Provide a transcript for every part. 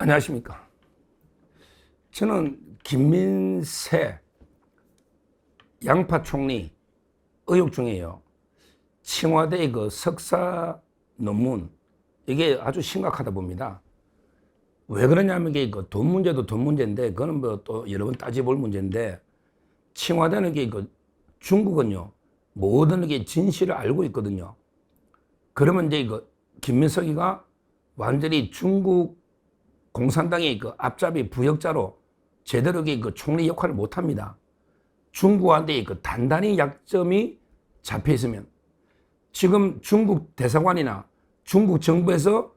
안녕하십니까. 저는 김민세 양파 총리 의혹 중에요. 청와대의 그 석사 논문, 이게 아주 심각하다 봅니다. 왜 그러냐면 이게 그 돈 문제도 돈 문제인데, 그거는 뭐 또 여러 번 따져볼 문제인데, 청와대는 이게 그 중국은요, 모든 게 진실을 알고 있거든요. 그러면 이제 그 김민석이가 완전히 중국 공산당의 그 앞잡이 부역자로 제대로 그 총리 역할을 못 합니다. 중국한테 그 단단히 약점이 잡혀 있으면, 지금 중국 대사관이나 중국 정부에서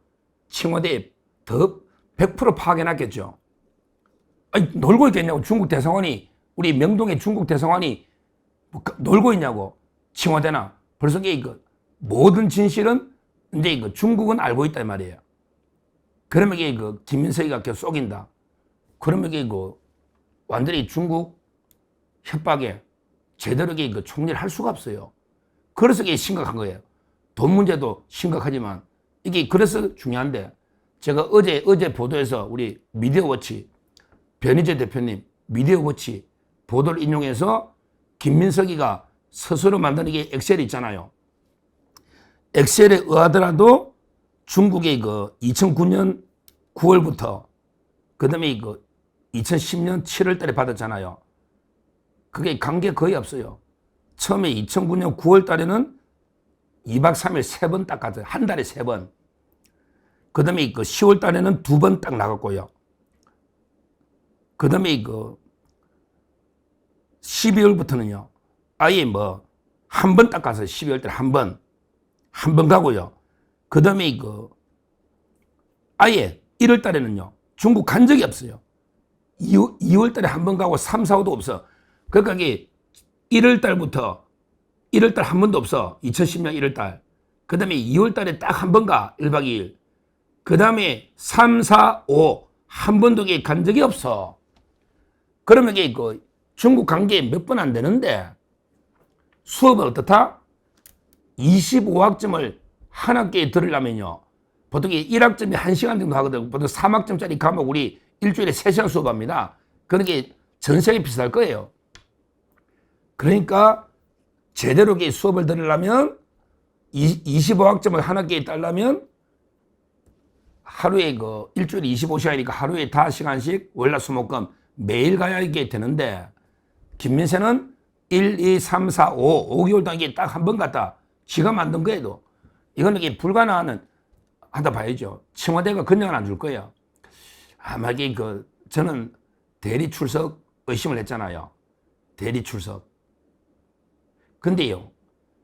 청와대에 더 100% 파악해놨겠죠. 아니, 놀고 있겠냐고. 중국 대사관이, 우리 명동의 중국 대사관이 뭐 놀고 있냐고. 청와대나. 벌써 그 모든 진실은 이제 그 중국은 알고 있단 말이에요. 그러면 이게 그 김민석이가 계속 속인다. 그러면 이게 그 완전히 중국 협박에 제대로 그 총리를 할 수가 없어요. 그래서 이게 심각한 거예요. 돈 문제도 심각하지만 이게 그래서 중요한데, 제가 어제 보도에서 우리 미디어워치 변희재 대표님 미디어워치 보도를 인용해서 김민석이가 스스로 만든 이게 엑셀 있잖아요. 엑셀에 의하더라도 중국의 그 2009년 9월부터 그다음에 그 2010년 7월 달에 받았잖아요. 그게 관계 거의 없어요. 처음에 2009년 9월 달에는 2박 3일 3번 딱 갔어요. 한 달에 3번. 그 다음에 그 10월 달에는 2번 딱 나갔고요. 그 다음에 그 12월부터는요, 아예 뭐 한 번 딱 가서 12월 달에 한 번 가고요. 그 다음에 그 아예 1월 달에는요, 중국 간 적이 없어요. 2월 달에 한 번 가고 3, 4, 5도 없어. 그러니까 이게 1월 달부터 1월 달 한 번도 없어. 2010년 1월 달. 그 다음에 2월 달에 딱 한 번 가. 1박 2일. 그 다음에 3, 4, 5 한 번도 간 적이 없어. 그러면 이게 그 중국 관계 몇 번 안 되는데, 수업은 어떻다? 25학점을 한 학기에 들으려면요, 보통 1학점이 1시간 정도 하거든. 보통 3학점짜리 과목 우리 일주일에 3시간 수업합니다. 그런 게 전 세계 비슷할 거예요. 그러니까 제대로 수업을 들으려면 25학점을 한 학기에 따려면 하루에 그 일주일에 25시간이니까 하루에 5시간씩 월화수목금 매일 가야 이게 되는데, 김민세는 1, 2, 3, 4, 5, 5개월 동안 이게 딱 한 번 갔다 지가 만든 거에도 이거는 이게 불가능한 하다 봐야죠. 청와대가 건영을 안 줄 거예요. 아마 이게 그 저는 대리 출석 의심을 했잖아요. 대리 출석. 근데요,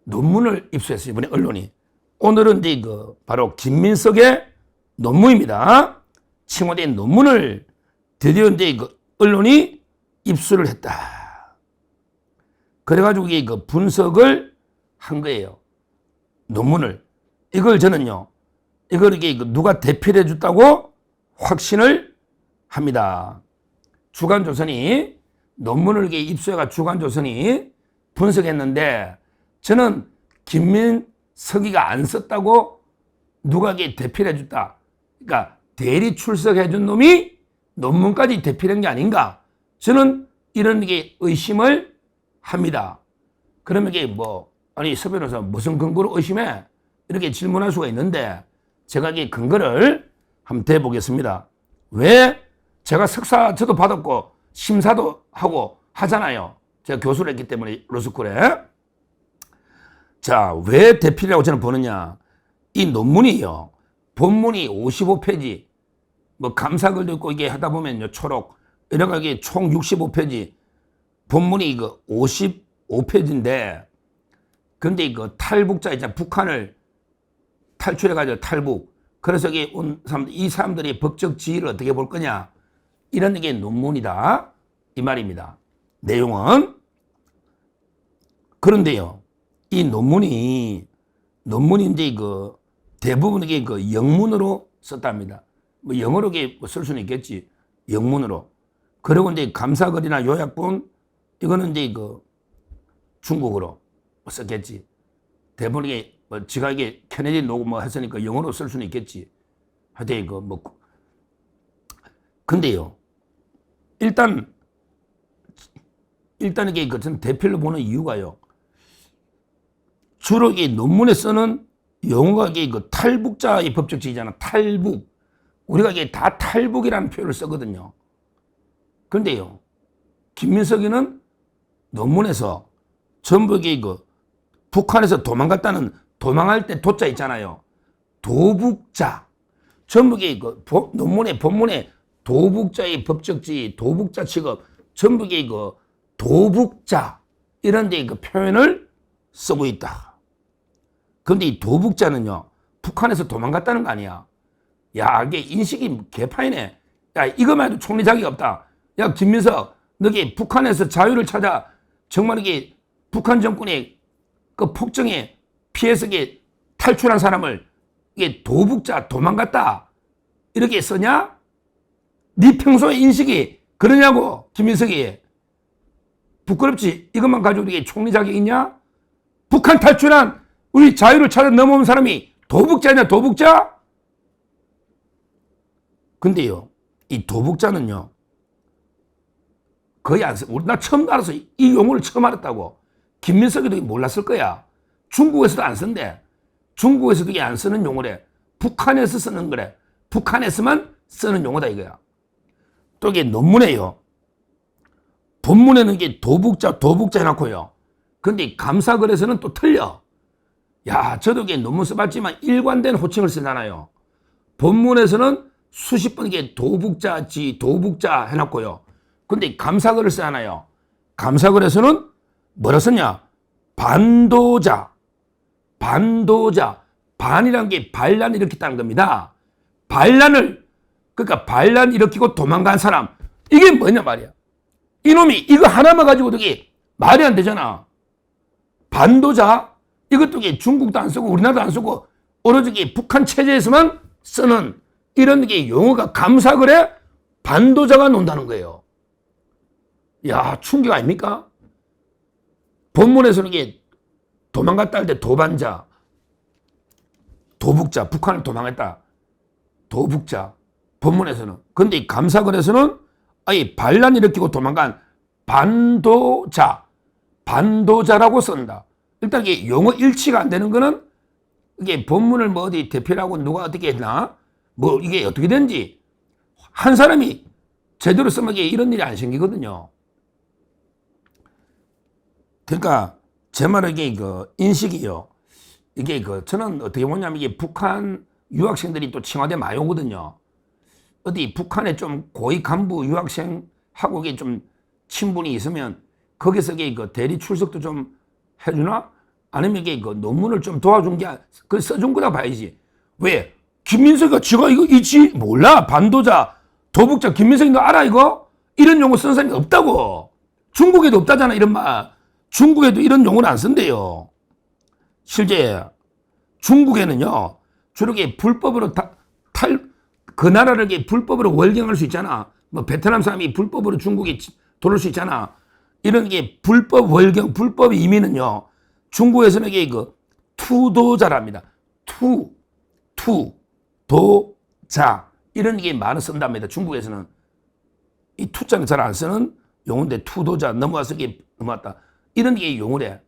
논문을 입수했어요, 이번에 언론이. 오늘은 이제 그 바로 김민석의 논문입니다. 청와대 논문을 드디어 이제 그 언론이 입수를 했다. 그래가지고 이게 그 분석을 한 거예요. 논문을. 이걸 저는요, 이걸 이게 누가 대필해 줬다고 확신을 합니다. 주간조선이 논문을 이게 입수해가 주간조선이 분석했는데, 저는 김민석이가 안 썼다고 누가 이게 대필해 줬다. 그러니까 대리 출석해 준 놈이 논문까지 대필한 게 아닌가. 저는 이런 게 의심을 합니다. 그러면 이게 뭐, 아니, 서 변호사 무슨 근거로 의심해? 이렇게 질문할 수가 있는데, 제가 이 근거를 한번 대보겠습니다. 왜 제가 석사 저도 받았고 심사도 하고 하잖아요. 제가 교수를 했기 때문에 로스쿨에. 자, 왜 대필이라고 저는 보느냐. 이 논문이요, 본문이 55페이지, 뭐 감사글도 있고 이게 하다 보면요, 초록 이런 거 이게 총 65페이지, 본문이 이거 55페이지인데, 근데 이거 탈북자 있잖아, 북한을 탈출해가지고 탈북. 그래서 이게 온 사람들, 이 사람들이 법적 지위를 어떻게 볼 거냐, 이런 게 논문이다 이 말입니다. 내용은. 그런데요, 이 논문이 이제 그 대부분 이게 그 영문으로 썼답니다. 뭐 영어로 쓸 수는 있겠지, 영문으로. 그리고 이제 감사글이나 요약본 이거는 이제 그 중국어로 썼겠지. 대부분 이게 뭐 지가 이게 케네디 녹음 뭐 했으니까 영어로 쓸 수는 있겠지. 하여튼 그 뭐 근데요, 일단 이게 저는 대표로 보는 이유가요, 주로 이 논문에 쓰는 용어가 이게 탈북자의 법적지잖아. 탈북. 우리가 이게 다 탈북이라는 표현을 쓰거든요. 그런데요, 김민석이는 논문에서 전부 이게 북한에서 도망갔다는, 도망할 때 도자 있잖아요. 도북자. 전부 이게 논문에, 본문에 도북자의 법적지, 도북자 취급, 전부 이게 도북자. 이런 데 표현을 쓰고 있다. 그런데 이 도북자는요, 북한에서 도망갔다는 거 아니야. 야, 이게 인식이 개파이네. 야, 이거만 해도 총리 자격이 없다. 야, 김민석, 너게 북한에서 자유를 찾아 정말 이게 북한 정권의 그 폭정에 피해서 이게 탈출한 사람을 이게 도북자, 도망갔다. 이렇게 쓰냐? 네 평소에 인식이 그러냐고, 김민석이. 부끄럽지? 이것만 가지고 이게 총리 자격이 있냐? 북한 탈출한 우리 자유를 찾아 넘어온 사람이 도북자냐, 도북자? 근데요, 이 도북자는요, 거의 안 써. 나 처음 알아서 이 용어를 처음 알았다고. 김민석이도 몰랐을 거야. 중국에서도 안 쓴대. 중국에서도 이게 안 쓰는 용어래. 북한에서 쓰는 거래. 북한에서만 쓰는 용어다 이거야. 또 이게 논문에요, 본문에는 이게 도북자 해놓고요. 근데 감사글에서는 또 틀려. 야, 저도 이게 논문 써봤지만 일관된 호칭을 쓰잖아요. 본문에서는 수십 번 이게 도북자 해놨고요. 근데 감사글을 쓰잖아요. 감사글에서는 뭐라 썼냐? 반도자. 반이라는 게 반란 일으켰다는 겁니다. 그러니까 반란 일으키고 도망간 사람. 이게 뭐냐 말이야. 이놈이 이거 하나만 가지고 되게 말이 안 되잖아. 반도자. 이것도 중국도 안 쓰고 우리나라도 안 쓰고 오로지 북한 체제에서만 쓰는 이런 게 용어가 감사글에 반도자가 논다는 거예요. 야, 충격 아닙니까? 본문에서는 이게 도망갔다 할 때 도반자, 도북자, 북한을 도망했다. 도북자. 본문에서는. 근데 이 감사글에서는 아예 반란 일으키고 도망간 반도자라고 쓴다. 일단 이게 용어 일치가 안 되는 거는 이게 본문을 뭐 어디 대표라고 누가 어떻게 했나? 뭐 이게 어떻게 된지 한 사람이 제대로 쓰면 이게 이런 일이 안 생기거든요. 그러니까 제 말은 이게 인식이요. 이게 저는 어떻게 보냐면 이게 북한 유학생들이 또 청와대 많이 오거든요. 어디 북한에 좀 고위 간부 유학생하고 이게 좀 친분이 있으면 거기서 이게 대리 출석도 좀 해주나? 아니면 이게 논문을 좀 도와준 게 써준 거다 봐야지. 왜? 김민석이가 지가 이거 있지? 몰라. 반도자, 도북자, 김민석이 너 알아 이거? 이런 용어 쓰는 사람이 없다고. 중국에도 없다잖아 이런 말. 중국에도 이런 용어를 안 쓴대요. 실제 중국에는요, 주로 불법으로 그 나라를 불법으로 월경할 수 있잖아. 뭐 베트남 사람이 불법으로 중국에 들어올 수 있잖아. 이런 게 불법 월경, 불법 이민은요, 중국에서는 이게 투도자랍니다. 도자. 이런 게 많이 쓴답니다. 중국에서는. 이 투자는 잘 안 쓰는 용어인데 투도자, 넘어와서 이게 넘어왔다. 이런 게 용어래.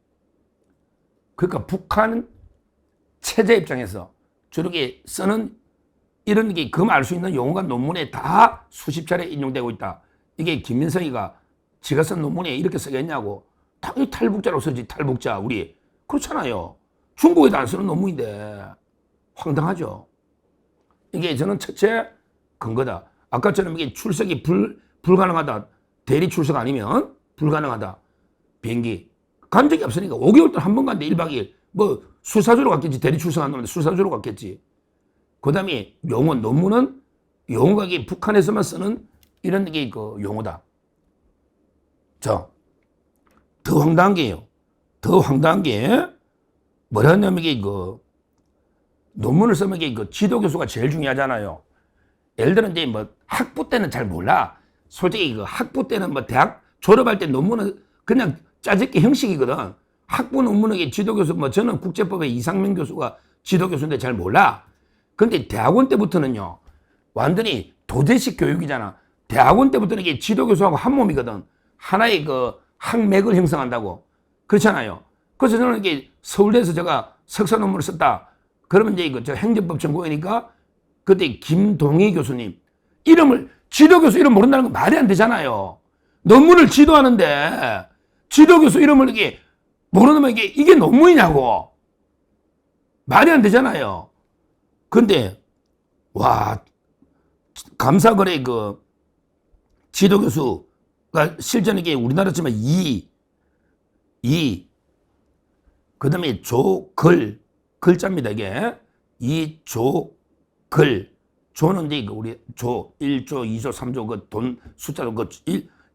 그러니까 북한 체제 입장에서 저렇게 쓰는 이런 게 금 알 수 있는 용어가 논문에 다 수십 차례 인용되고 있다. 이게 김민석이가 지가 쓴 논문에 이렇게 쓰겠냐고. 당연히 탈북자로 쓰지, 탈북자, 우리. 그렇잖아요. 중국에도 안 쓰는 논문인데. 황당하죠. 이게 저는 첫째 근거다. 아까처럼 이게 출석이 불가능하다. 대리 출석 아니면 불가능하다. 비행기. 간 적이 없으니까 5개월 동안 한 번 간데 1박 2일. 뭐 수사주로 갔겠지. 대리 출석 안 나오는데 수사주로 갔겠지. 그 다음에 용어, 논문은 용어가 이게 북한에서만 쓰는 이런 게 용어다. 더 황당한 게요. 더 황당한 게 뭐라 하냐면 이게 논문을 쓰면 이게 지도교수가 제일 중요하잖아요. 예를 들어 이제 뭐 학부 때는 잘 몰라. 솔직히 학부 때는 뭐 대학 졸업할 때 논문은 그냥 짜집기 형식이거든. 학부 논문은 지도교수, 뭐 저는 국제법의 이상명 교수가 지도교수인데 잘 몰라. 근데 대학원 때부터는요, 완전히 도제식 교육이잖아. 대학원 때부터는 이게 지도교수하고 한 몸이거든. 하나의 그 학맥을 형성한다고. 그렇잖아요. 그래서 저는 이게 서울대에서 제가 석사 논문을 썼다. 그러면 이제 이거 저 행정법 전공이니까 그때 김동희 교수님 이름을 지도교수 이름 모른다는 건 말이 안 되잖아요. 논문을 지도하는데 지도교수 이름을 이게 모르면 이게 논문이냐고. 말이 안 되잖아요. 근데 와 감사거래 그 지도교수가 실제는 이게 우리나라 치면 그 다음에 글자입니다, 이게. 이조글. 조는 이제 우리 조, 1조, 2조, 3조, 그 돈, 숫자로 그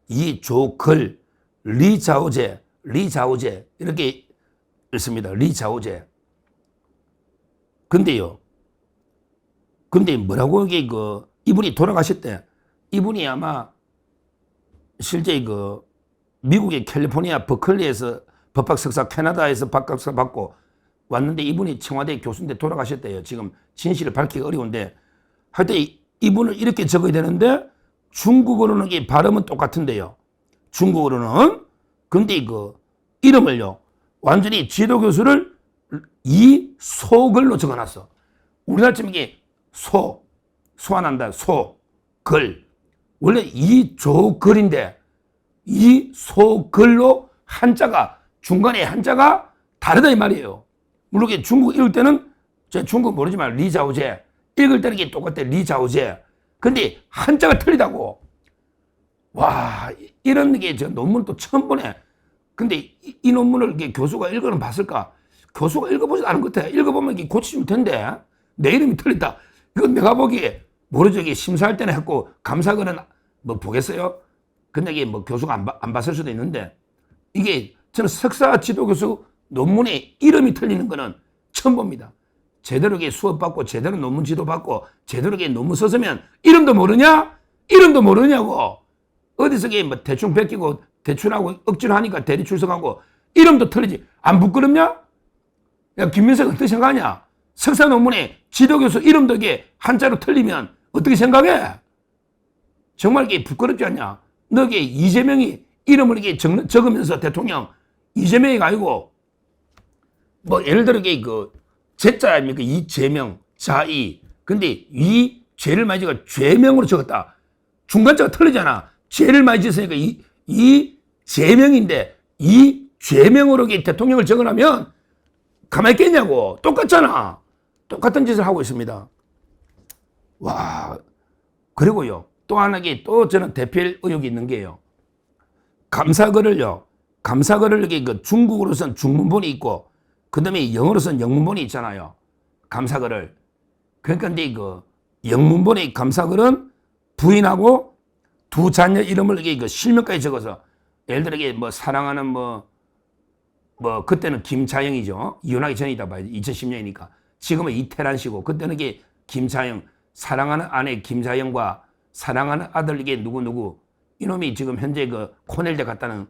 이조글, 리자오제, 이렇게 있습니다. 리자오제. 근데 뭐라고 이게 이분이 돌아가셨대. 이분이 아마 실제 미국의 캘리포니아 버클리에서 법학 석사, 캐나다에서 박학사 받고 왔는데 이분이 청와대 교수인데 돌아가셨대요. 지금 진실을 밝히기 어려운데 하여튼 이분을 이렇게 적어야 되는데 중국어로는 이 발음은 똑같은데요. 중국어로는. 근데 이름을요. 완전히 지도교수를 이소글로 적어놨어. 우리나라처럼 이게 소환한다. 글. 원래 이조글인데 이소글로 한자가 중간에 한자가 다르다 이 말이에요. 물론 중국 읽을 때는 제가 중국 모르지만 리자오제 읽을 때는 이게 똑같아. 리자오제. 근데 한자가 틀리다고. 와 이런 게 저 논문 또 처음 보네. 근데 이 논문을 이렇게 교수가 읽어는 봤을까? 교수가 읽어보지도 않은 것 같아. 읽어보면 이게 고치면 된대. 내 이름이 틀렸다. 이건 내가 보기에 모르죠. 이게 심사할 때는 했고 감사글은 뭐 보겠어요? 근데 이게 뭐 교수가 안 봤을 수도 있는데 이게 저는 석사 지도교수 논문에 이름이 틀리는 거는 처음 봅니다. 제대로 수업 받고 제대로 논문 지도 받고 제대로 논문 썼으면 이름도 모르냐? 이름도 모르냐고. 어디서 뭐 대충 베끼고 대출하고 억지로 하니까 대리 출석하고 이름도 틀리지. 안 부끄럽냐? 야 김민석 어떻게 생각하냐? 석사 논문에 지도교수 이름도 한자로 틀리면 어떻게 생각해? 정말 부끄럽지 않냐? 너 이재명이 이름을 적으면서 대통령 이재명이 아니고 뭐 예를 들어 제자 아닙니까? 이재명 자이. 근데 이 죄를 많이 적어 죄명으로 적었다. 중간자가 틀리잖아. 죄를 많이 지었으니까 이 죄명인데 이 죄명으로 대통령을 적으라면 가만히 있겠냐고. 똑같잖아. 똑같은 짓을 하고 있습니다. 와 그리고요 또 하나 또 저는 대필 의혹이 있는 게요. 감사글을요. 감사글을 중국어로선 중문본이 있고 그 다음에 영어로선 영문본이 있잖아요. 감사글을. 그러니까 근데 영문본의 감사글은 부인하고 두 자녀 이름을 실명까지 적어서 예를 들어 뭐 사랑하는 뭐 그때는 김자영이죠. 이혼하기 전이다 봐요. 2010년이니까. 지금은 이태란 씨고 그때는 김자영 사랑하는 아내 김자영과 사랑하는 아들 누구 이놈이 지금 현재 코넬대 갔다는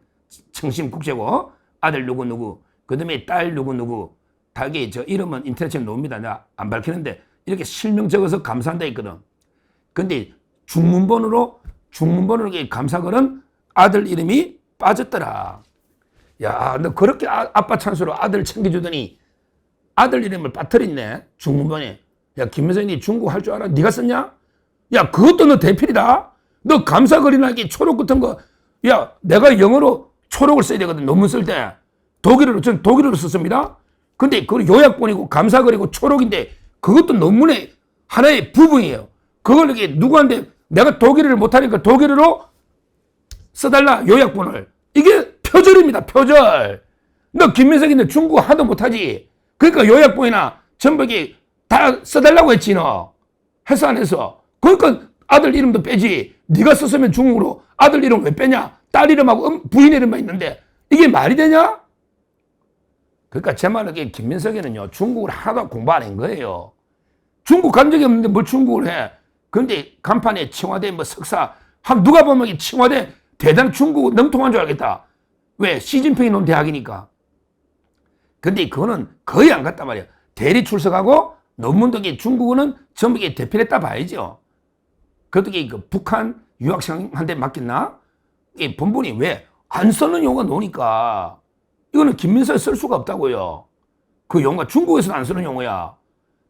청심국제고 아들 누구 그 다음에 딸 누구 다 저 이름은 인터넷에 나옵니다. 내가 안 밝히는데 이렇게 실명 적어서 감사한다 했거든. 근데 중문본으로 감사글은 아들 이름이 빠졌더라. 야, 너 그렇게 아빠 찬스로 아들 챙겨주더니 아들 이름을 빠뜨렸네. 중문본에. 야, 김여선이 중국 할 줄 알아? 네가 썼냐? 야, 그것도 너 대필이다. 너 감사글이나 초록 같은 거. 야, 내가 영어로 초록을 써야 되거든. 논문 쓸 때. 저는 독일어로 썼습니다. 근데 그 요약본이고 감사글이고 초록인데 그것도 논문의 하나의 부분이에요. 그걸 누구한테 내가 독일어를 못하니까 독일어로 써달라 요약본을. 이게 표절입니다. 표절. 너 김민석인데 중국어 하도 못하지. 그러니까 요약본이나 전부 다 써달라고 했지 너. 해서 안 해서. 그러니까 아들 이름도 빼지. 네가 썼으면 중국어로 아들 이름 왜 빼냐. 딸 이름하고 부인 이름만 있는데 이게 말이 되냐? 그러니까 제 말은 김민석이는요 중국을 하나도 공부 안 한 거예요. 중국 간 적이 없는데 뭘 중국을 해. 그런데 간판에 청와대 뭐 석사 누가 보면 청와대 대단한 중국 능통한 줄 알겠다. 왜? 시진핑이 놓은 대학이니까. 근데 그거는 거의 안 갔단 말이야. 대리 출석하고 논문도 중국어는 전부 대필했다 봐야죠. 그것도 북한 유학생한테 맡겼나? 이 본분이 왜 안 쓰는 용어가 나오니까 이거는 김민서에 쓸 수가 없다고요. 그 용어가 중국에서는 안 쓰는 용어야.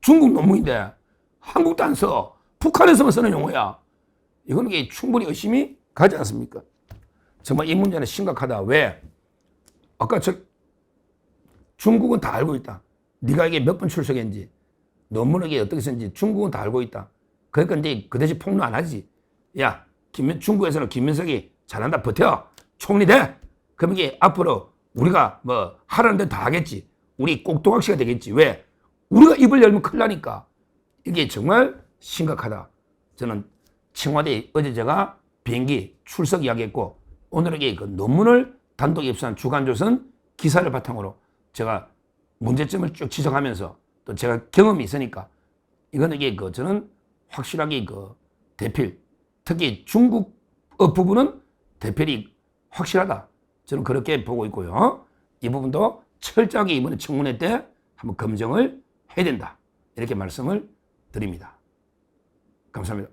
중국 논문인데 한국도 안 써. 북한에서만 쓰는 용어야. 이거는 충분히 의심이 가지 않습니까? 정말 이 문제는 심각하다. 왜? 아까 중국은 다 알고 있다. 네가 이게 몇 번 출석했는지, 논문을 이게 어떻게 썼는지 중국은 다 알고 있다. 그러니까 이제 그 대신 폭로 안 하지. 야, 중국에서는 김민석이 잘한다, 버텨. 총리 돼. 그럼 이게 앞으로 우리가 뭐 하라는 대로 다 하겠지. 우리 꼭두각시가 되겠지. 왜? 우리가 입을 열면 큰일 나니까. 이게 정말 심각하다. 저는 청와대에 어제 제가 비행기 출석 이야기했고, 오늘 이게 그 논문을 단독 입수한 주간조선 기사를 바탕으로 제가 문제점을 쭉 지적하면서 또 제가 경험이 있으니까 이거는 이게 저는 확실하게 대필, 특히 중국어 부분은 대필이 확실하다. 저는 그렇게 보고 있고요. 이 부분도 철저하게 이번에 청문회 때 한번 검증을 해야 된다. 이렇게 말씀을 드립니다. 감사합니다.